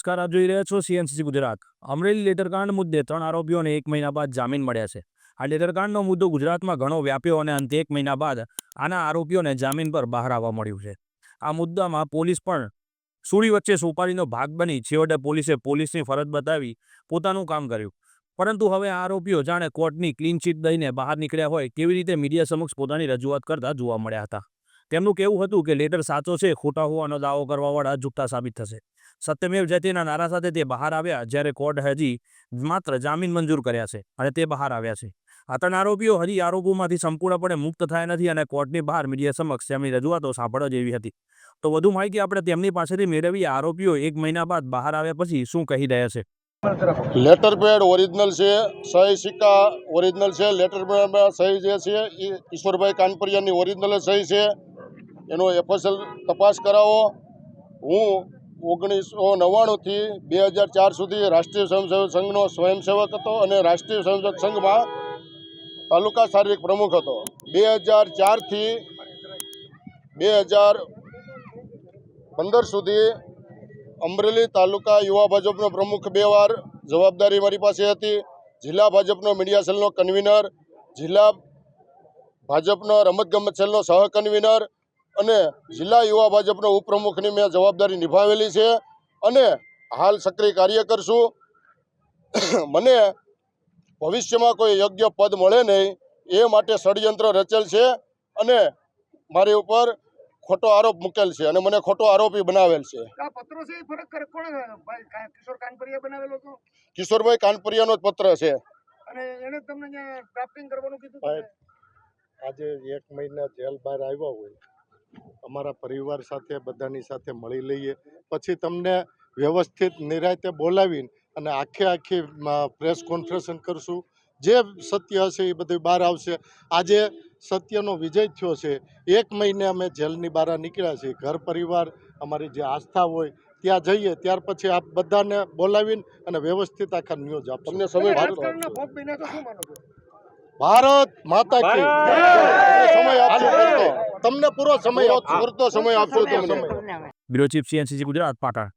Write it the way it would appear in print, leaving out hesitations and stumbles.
નમસ્કાર, આપ જોઈ રહ્યા છો સીએનસીસી ગુજરાત। અમરેલી લેટરકાંડ મુદ્દે 3 આરોપીઓને 1 મહિના બાદ જામીન મળ્યા છે। આ લેટરકાંડનો મુદ્દો ગુજરાતમાં ઘણો વ્યાપ્યો અને અંતે 1 મહિના બાદ આના આરોપીઓને જામીન પર બહાર આવવા મળ્યું છે। આ મુદ્દામાં પોલીસ પણ સૂળી વચ્ચે સોપારીનો ભાગ બની છેવટે પોલીસની ફરજ બતાવી પોતાનું કામ કર્યું, પરંતુ હવે આ આરોપીઓ જાણે કોર્ટની ક્લીન ચીટ દઈને બહાર નીકળ્યા હોય કેવી રીતે મીડિયા સમક્ષ પોતાની રજૂઆત કરતા જોવા મળ્યા હતા। તેમનું કહેવું હતું કે લેટર સાચો છે, ખોટા હોવાનો દાવો કરવાવાળા જુઠ્ઠા સાબિત થશે। સત્યમેવ જયતેના નારા સાથે તે બહાર આવ્યા, જ્યારે કોર્ટ હજી માત્ર જામીન મંજૂર કર્યા છે અને તે બહાર આવ્યા છે। આ 3 આરોપીઓ હજી આરોપોમાંથી સંપૂર્ણપણે મુક્ત થયા નથી અને કોર્ટની બહાર મીડિયા સમક્ષ તેમની રજૂઆતો સાંભળવા જેવી હતી। તો વધુ માહિતી આપણે તેમની પાસેથી મેળવી। આરોપીઓ 1 મહિના બાદ બહાર આવ્યા પછી શું કહી રહ્યા છે। લેટર પેડ ઓરિજિનલ છે, સહી સિક્કા ઓરિજિનલ છે। લેટર પેડમાં સહી જે છે એ ઈશ્વરભાઈ કાનપરિયાની ઓરિજિનલ સહી છે। એનો એફએસએલ તપાસ કરાવો। હું 1999 થી 2004 સુધી રાષ્ટ્રીય સ્વયંસેવક સંઘનો સ્વયંસેવક હતો અને રાષ્ટ્રીય સ્વયંસેવક સંઘમાં તાલુકા શારીરિક પ્રમુખ હતો। 2004 થી 2015 સુધી અમરેલી તાલુકા યુવા ભાજપનો પ્રમુખ 2 વાર જવાબદારી મારી પાસે હતી। જિલ્લા ભાજપનો મીડિયા સેલનો કન્વીનર, જિલ્લા ભાજપનો રમતગમત સેલનો સહ કન્વીનર અને જિલ્લા યુવા ભાજપનો ઉપપ્રમુખની મેં જવાબદારી નિભાવેલી છે અને હાલ સક્રિય કાર્યકર છું। મને ભવિષ્યમાં કોઈ યોગ્ય પદ મળે નહીં એ માટે ષડયંત્ર રચેલ છે અને મારી ઉપર ખોટો આરોપ મૂકેલ છે અને મને ખોટો આરોપી બનાવેલ છે। કિશોરભાઈ કાનપરિયાનો જ પત્ર છે। આજે 1 મહિના જેલ બહાર આવ્યા હોય, અમારા પરિવાર સાથે બધાની સાથે મળી લઈએ, પછી તમને વ્યવસ્થિત નિરાંતે બોલાવીને અને આખી પ્રેસ કોન્ફરન્સ કરશું। જે સત્ય હશે એ બધું બહાર આવશે। આજે સત્યનો વિજય થયો છે। 1 મહિને અમે જેલની બહાર નીકળ્યા છીએ। ઘર પરિવાર અમારી જે આસ્થા હોય ત્યાં જઈએ, ત્યાર પછી આપ બધાને બોલાવીને અને વ્યવસ્થિત આખા ન્યૂઝ આપશું। તમને સમય ભારત માતા કી સમય આપશો, તમને પૂરો સમય આપશો, પૂરતો સમય આપશો તમને। Bureau chief CNCC Gujarat, Patan.